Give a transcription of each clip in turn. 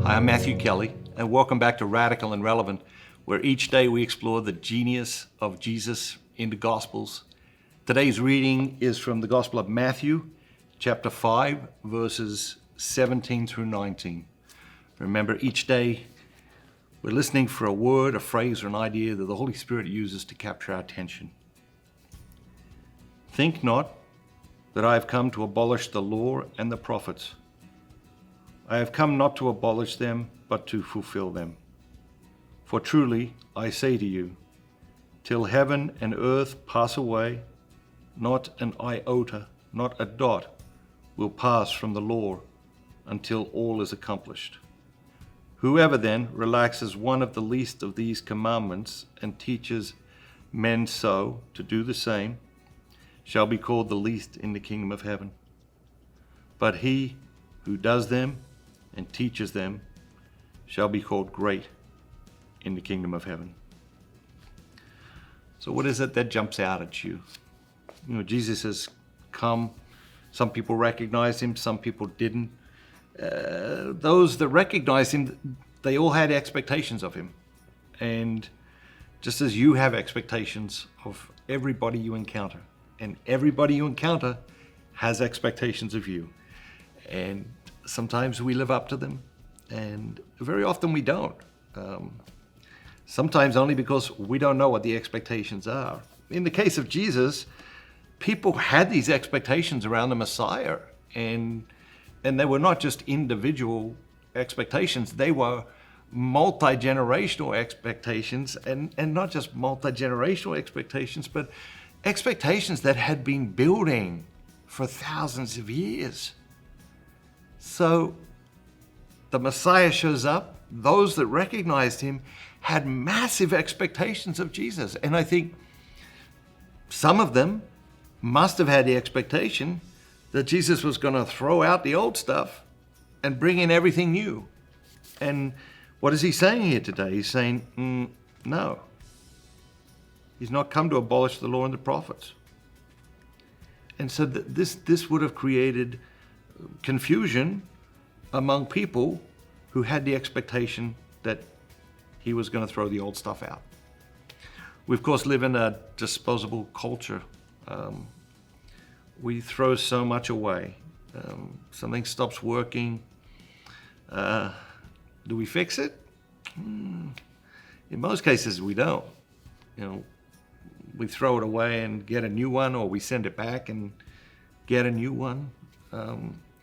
I'm Matthew Kelly, and welcome back to Radical and Relevant, where each day we explore the genius of Jesus in the Gospels. Today's reading is from the Gospel of Matthew, chapter 5, verses 17 through 19. Remember, each day we're listening for a word, a phrase, or an idea that the Holy Spirit uses to capture our attention. Think not that I have come to abolish the law and the prophets. I have come not to abolish them, but to fulfill them. For truly, I say to you, till heaven and earth pass away, not an iota, not a dot, will pass from the law until all is accomplished. Whoever then relaxes one of the least of these commandments and teaches men so to do the same, shall be called the least in the kingdom of heaven. But he who does them and teaches them shall be called great in the kingdom of heaven. So what is it that jumps out at you? You know, Jesus has come. Some people recognized him, some people didn't. Those that recognized him, they all had expectations of him. And just as you have expectations of everybody you encounter, and everybody you encounter has expectations of you. And sometimes we live up to them, and very often we don't. Sometimes only because we don't know what the expectations are. In the case of Jesus, people had these expectations around the Messiah, and they were not just individual expectations, they were multi-generational expectations, and not just multi-generational expectations, but expectations that had been building for thousands of years. So the Messiah shows up. Those that recognized him had massive expectations of Jesus. And I think some of them must have had the expectation that Jesus was going to throw out the old stuff and bring in everything new. And what is he saying here today? He's saying, no. He's not come to abolish the law and the prophets. And so this would have created confusion among people who had the expectation that he was going to throw the old stuff out. We, of course, live in a disposable culture. We throw so much away. Something stops working. Do we fix it? In most cases, we don't. You know, we throw it away and get a new one, or we send it back and get a new one.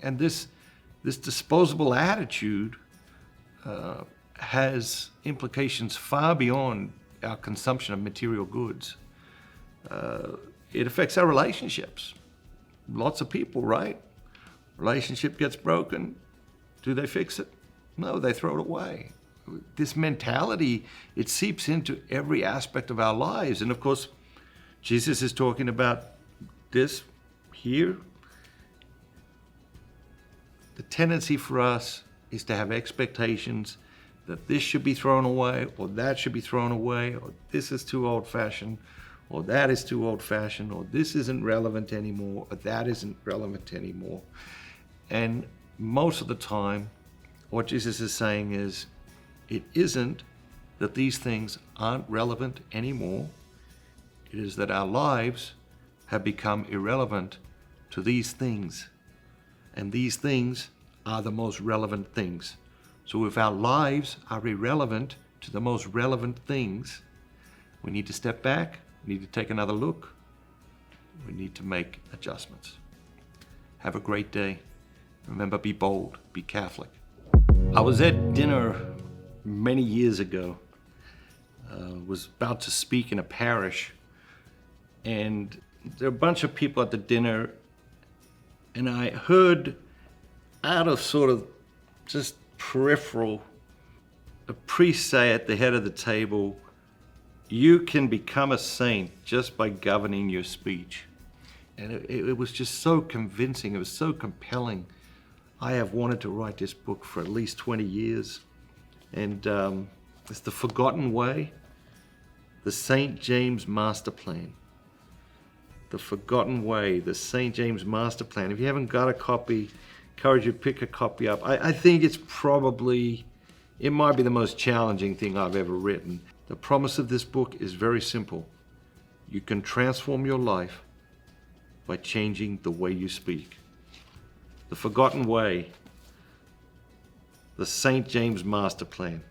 And this disposable attitude has implications far beyond our consumption of material goods. It affects our relationships. Lots of people, right? Relationship gets broken. Do they fix it? No, they throw it away. This mentality, it seeps into every aspect of our lives. And of course, Jesus is talking about this here. The tendency for us is to have expectations that this should be thrown away, or that should be thrown away, or this is too old-fashioned, or that is too old-fashioned, or this isn't relevant anymore, or that isn't relevant anymore. And most of the time, what Jesus is saying is, it isn't that these things aren't relevant anymore. It is that our lives have become irrelevant to these things. And these things are the most relevant things. So if our lives are irrelevant to the most relevant things, we need to step back, we need to take another look, we need to make adjustments. Have a great day. Remember, be bold, be Catholic. I was at dinner many years ago. Was about to speak in a parish, and there were a bunch of people at the dinner, and I heard out of sort of just peripheral, a priest say at the head of the table, you can become a saint just by governing your speech. And it was just so convincing, it was so compelling. I have wanted to write this book for at least 20 years. And it's The Forgotten Way, the St. James Master Plan. The Forgotten Way, the St. James Master Plan. If you haven't got a copy, encourage you to pick a copy up. I think it's probably It might be the most challenging thing I've ever written. The promise of this book is very simple. You can transform your life by changing the way you speak. The Forgotten Way, the St. James Master Plan.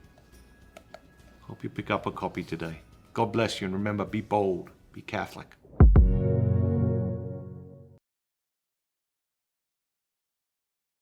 Hope you pick up a copy today. God bless you, and remember, be bold, be Catholic.